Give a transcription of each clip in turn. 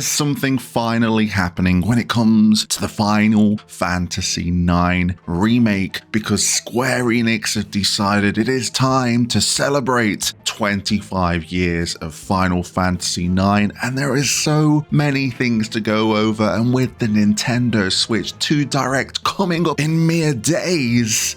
is something finally happening when it comes to the Final Fantasy IX remake, because Square Enix have decided it is time to celebrate 25 years of Final Fantasy IX, and there is so many things to go over, and with the Nintendo Switch 2 Direct coming up in mere days,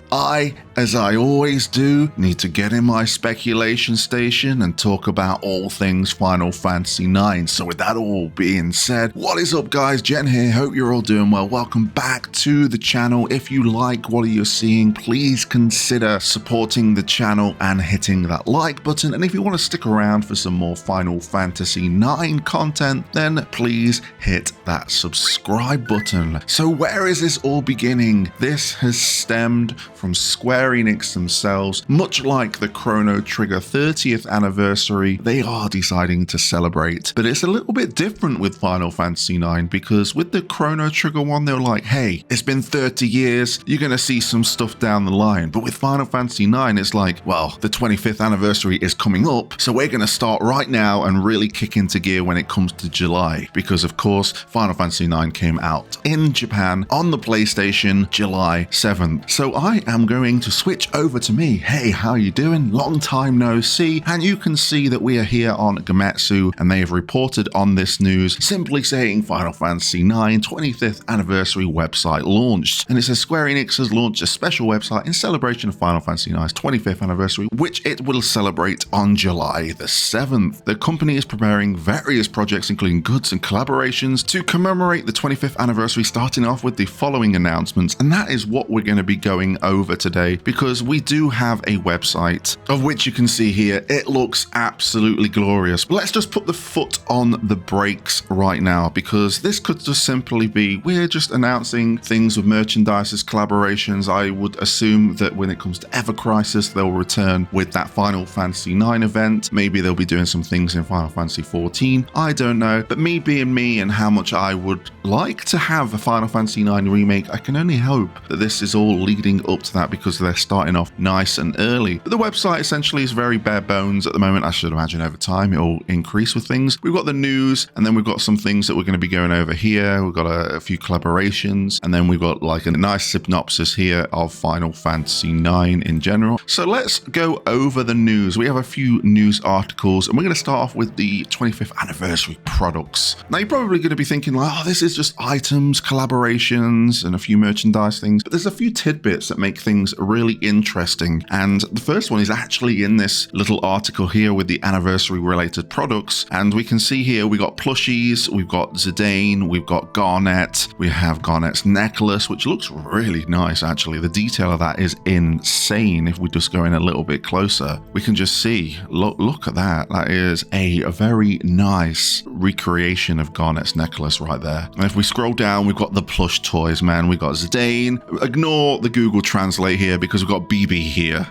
as I always do, need to get in my speculation station and talk about all things Final Fantasy IX. So with that all being said, what is up guys, Jen here, hope you're all doing well. Welcome back to the channel. If you like what you're seeing, please consider supporting the channel and hitting that like button. And if you want to stick around for some more Final Fantasy IX content, then please hit that subscribe button. So where is this all beginning? This has stemmed from Square Enix themselves. Much like the Chrono Trigger 30th anniversary, they are deciding to celebrate. But it's a little bit different with Final Fantasy IX, because with the Chrono Trigger one, they were like, hey, it's been 30 years, you're going to see some stuff down the line. But with Final Fantasy IX, it's like, well, the 25th anniversary is coming up, so we're going to start right now and really kick into gear when it comes to July. Because of course, Final Fantasy IX came out in Japan on the PlayStation July 7th. So I am going to switch over to me. Hey, how you doing? Long time no see. And you can see that we are here on Gemastu, and they have reported on this news, simply saying Final Fantasy IX 25th anniversary website launched. And it says Square Enix has launched a special website in celebration of Final Fantasy IX's 25th anniversary, which it will celebrate on July the 7th. The company is preparing various projects, including goods and collaborations, to commemorate the 25th anniversary, starting off with the following announcements. And that is what we're going to be going over today, because we do have a website of which you can see here. It looks absolutely glorious. But let's just put the foot on the brakes right now, because this could just simply be, we're just announcing things with merchandises, collaborations. I would assume that when it comes to Ever Crisis, they'll return with that Final Fantasy IX event. Maybe they'll be doing some things in Final Fantasy XIV. I don't know. But me being me and how much I would like to have a Final Fantasy IX remake, I can only hope that this is all leading up to that, because they're starting off nice and early. But the website essentially is very bare bones at the moment. I should imagine over time it'll increase with things. We've got the news, and then we've got some things that we're going to be going over here. We've got a few collaborations, and then we've got like a nice synopsis here of Final Fantasy IX in general. So let's go over the news. We have a few news articles, and we're going to start off with the 25th anniversary products. Now you're probably going to be thinking like, oh, this is just items, collaborations, and a few merchandise things. But there's a few tidbits that make things really interesting. And the first one is actually in this little article here with the anniversary related products. And we can see here we got plushies, we've got Zidane, we've got Garnet, we have Garnet's necklace, which looks really nice actually. The detail of that is insane. If we just go in a little bit closer, we can just see, look at that. That is a very nice recreation of Garnet's necklace right there. And if we scroll down, we've got the plush toys, man. We've got Zidane. Ignore the Google Translate here, because we've got BB here.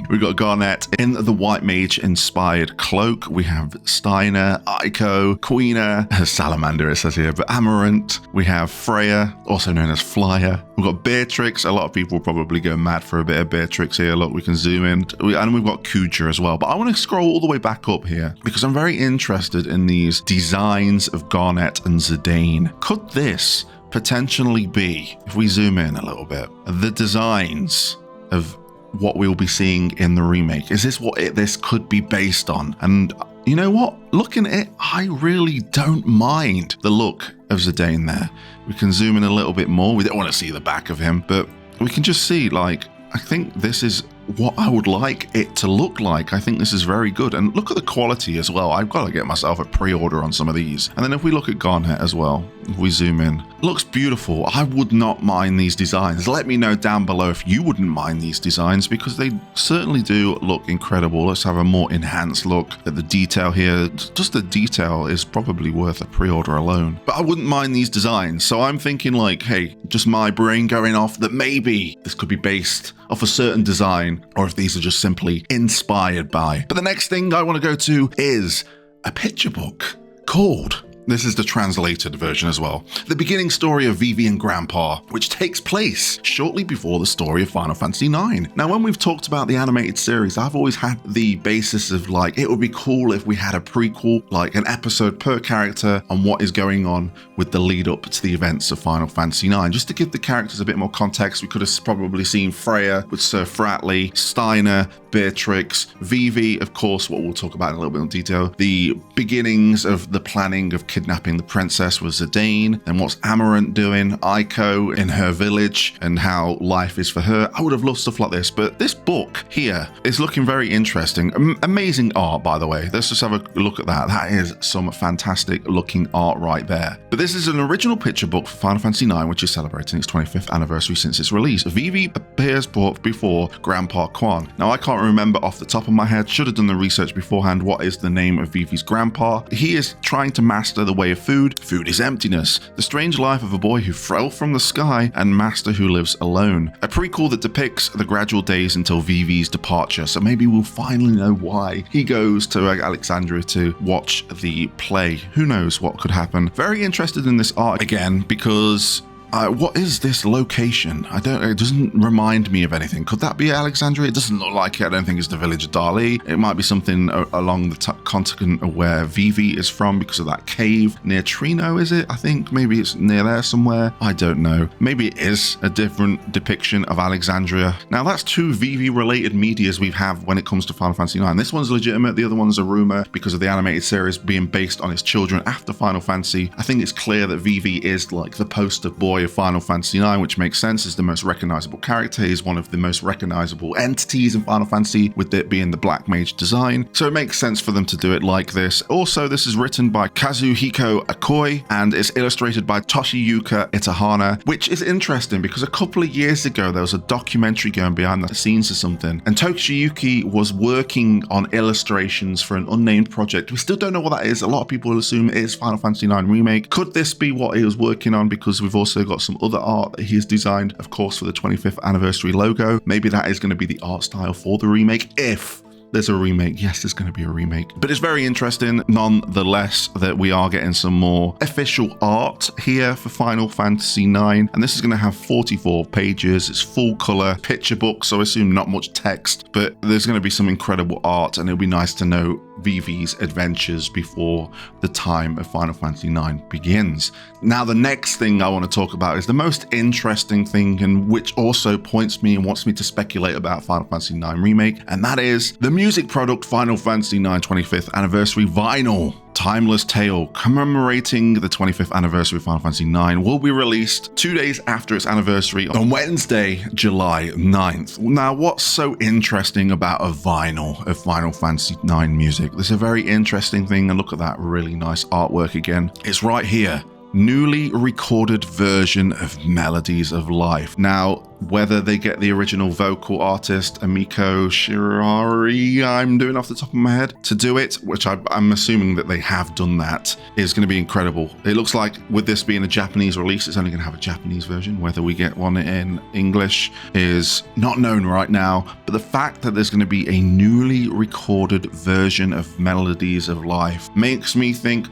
We've got Garnet in the White Mage inspired cloak. We have Steiner, Aiko, Queena, Salamander it says here, but Amarant. We have Freya, also known as Flyer. We've got Beatrix. A lot of people will probably go mad for a bit of Beatrix here. Look, we can zoom in. And we've got Kuja as well. But I want to scroll all the way back up here, because I'm very interested in these designs of Garnet and Zidane. Could this potentially be, if we zoom in a little bit, the designs of what we'll be seeing in the remake? Is this what this could be based on? And you know what? Looking at it, I really don't mind the look of Zidane there. We can zoom in a little bit more. We don't want to see the back of him, but we can just see, like, I think this is what I would like it to look like. I think this is very good. And look at the quality as well. I've got to get myself a pre-order on some of these. And then if we look at Garnet as well, if we zoom in, looks beautiful. I would not mind these designs. Let me know down below if you wouldn't mind these designs, because they certainly do look incredible. Let's have a more enhanced look at the detail here. Just the detail is probably worth a pre-order alone. But I wouldn't mind these designs. So I'm thinking like, hey, just my brain going off that maybe this could be based off a certain design, or if these are just simply inspired by. But the next thing I want to go to is a picture book called This is the translated version as well. The beginning story of Vivi and Grandpa, which takes place shortly before the story of Final Fantasy IX. Now, when we've talked about the animated series, I've always had the basis of like, it would be cool if we had a prequel, like an episode per character on what is going on with the lead up to the events of Final Fantasy IX. Just to give the characters a bit more context, we could have probably seen Freya with Sir Fratley, Steiner, Beatrix, Vivi, of course, what we'll talk about in a little bit more detail. The beginnings of the planning of kidnapping the princess was Zidane, and what's Amarant doing, Aiko in her village, and how life is for her. I would have loved stuff like this, but this book here is looking very interesting. Amazing art, by the way. Let's just have a look at that. That is some fantastic looking art right there. But this is an original picture book for Final Fantasy IX, which is celebrating its 25th anniversary since its release. Vivi appears before Grandpa Quan. Now, I can't remember off the top of my head, should have done the research beforehand, what is the name of Vivi's grandpa. He is trying to master the way of food. Food is emptiness. The strange life of a boy who fell from the sky and master who lives alone. A prequel that depicts the gradual days until Vivi's departure, so maybe we'll finally know why he goes to Alexandria to watch the play. Who knows what could happen. Very interested in this art again because what is this location? It doesn't remind me of anything. Could that be Alexandria? It doesn't look like it. I don't think it's the village of Dali. It might be something along the continent where Vivi is from because of that cave near Trino, is it? I think maybe it's near there somewhere. I don't know. Maybe it is a different depiction of Alexandria. Now, that's two Vivi-related medias we have when it comes to Final Fantasy IX. This one's legitimate. The other one's a rumor because of the animated series being based on its children after Final Fantasy. I think it's clear that Vivi is like the poster boy of Final Fantasy IX, which makes sense. Is the most recognizable character. He's one of the most recognizable entities in Final Fantasy, with it being the Black Mage design. So it makes sense for them to do it like this. Also, this is written by Kazuhiko Akoi and is illustrated by Toshiyuka Itahana, which is interesting because a couple of years ago there was a documentary going behind the scenes or something, and Toshiyuki was working on illustrations for an unnamed project. We still don't know what that is. A lot of people assume it is Final Fantasy IX Remake. Could this be what he was working on? Because we've also got some other art that he has designed, of course, for the 25th anniversary logo. Maybe that is going to be the art style for the remake if there's a remake. Yes, there's going to be a remake. But it's very interesting, nonetheless, that we are getting some more official art here for Final Fantasy IX. And this is going to have 44 pages. It's full color picture book, so I assume not much text, but there's going to be some incredible art, and it'll be nice to know Vivi's adventures before the time of Final Fantasy IX begins. Now, the next thing I want to talk about is the most interesting thing, and which also points me and wants me to speculate about Final Fantasy IX Remake, and that is the music product Final Fantasy IX 25th Anniversary Vinyl. Timeless Tale, commemorating the 25th anniversary of Final Fantasy IX, will be released 2 days after its anniversary on Wednesday, July 9th. Now, what's so interesting about a vinyl of Final Fantasy IX music? There's a very interesting thing, and look at that really nice artwork again. It's right here. Newly recorded version of Melodies of Life. Now, whether they get the original vocal artist, Amiko Shirari, I'm doing off the top of my head, to do it, which I'm assuming that they have done that, is going to be incredible. It looks like with this being a Japanese release, it's only going to have a Japanese version. Whether we get one in English is not known right now, but the fact that there's going to be a newly recorded version of Melodies of Life makes me think,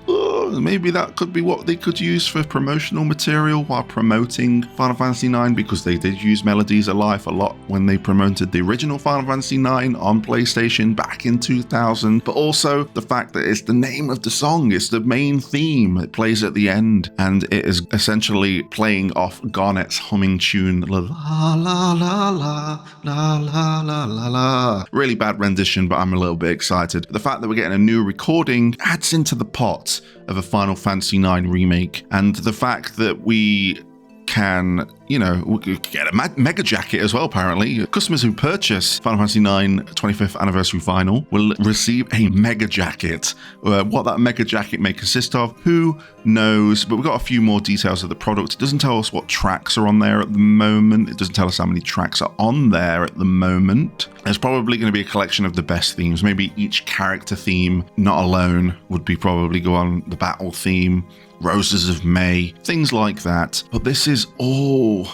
maybe that could be what they could use for promotional material while promoting Final Fantasy IX, because they did use Melodies of Life a lot when they promoted the original Final Fantasy IX on PlayStation back in 2000. But also the fact that it's the name of the song, it's the main theme, it plays at the end, and it is essentially playing off Garnet's humming tune, la la la la la la la la la la. Really bad rendition, but I'm a little bit excited. The fact that we're getting a new recording adds into the pot of a Final Fantasy IX remake, and the fact that we can, we could get a mega jacket as well, apparently. Customers who purchase Final Fantasy IX 25th anniversary vinyl will receive a mega jacket. What that mega jacket may consist of, who knows? But we've got a few more details of the product. It doesn't tell us what tracks are on there at the moment. It doesn't tell us how many tracks are on there at the moment. There's probably going to be a collection of the best themes. Maybe each character theme, not alone, would be probably go on the battle theme. Roses of May, things like that. But this is all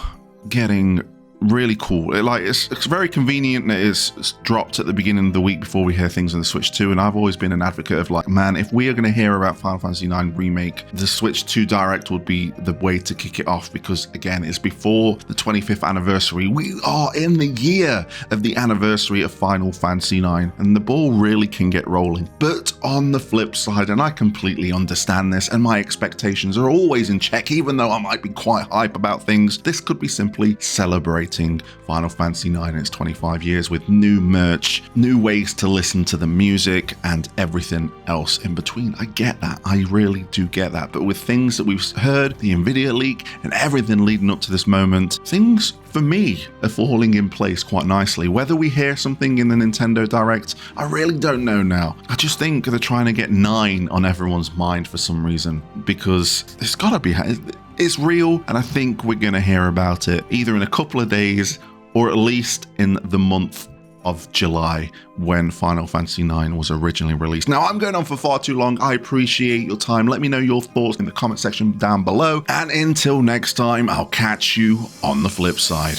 getting really cool. It's very convenient that it's dropped at the beginning of the week before we hear things on the Switch 2. And I've always been an advocate of like, man, if we are going to hear about Final Fantasy IX Remake, the Switch 2 Direct would be the way to kick it off, because again, it's before the 25th anniversary. We are in the year of the anniversary of Final Fantasy IX, and the ball really can get rolling. But on the flip side, and I completely understand this, and my expectations are always in check, even though I might be quite hype about things, this could be simply celebrating Final Fantasy IX and its 25 years with new merch, new ways to listen to the music, and everything else in between. I get that. I really do get that. But with things that we've heard, the Nvidia leak, and everything leading up to this moment, things for me are falling in place quite nicely. Whether we hear something in the Nintendo Direct, I really don't know now. I just think they're trying to get 9 on everyone's mind for some reason, because it's gotta be, it's real, and I think we're gonna hear about it either in a couple of days or at least in the month of July, when Final Fantasy IX was originally released. Now, I'm going on for far too long. I appreciate your time. Let me know your thoughts in the comment section down below. And until next time, I'll catch you on the flip side.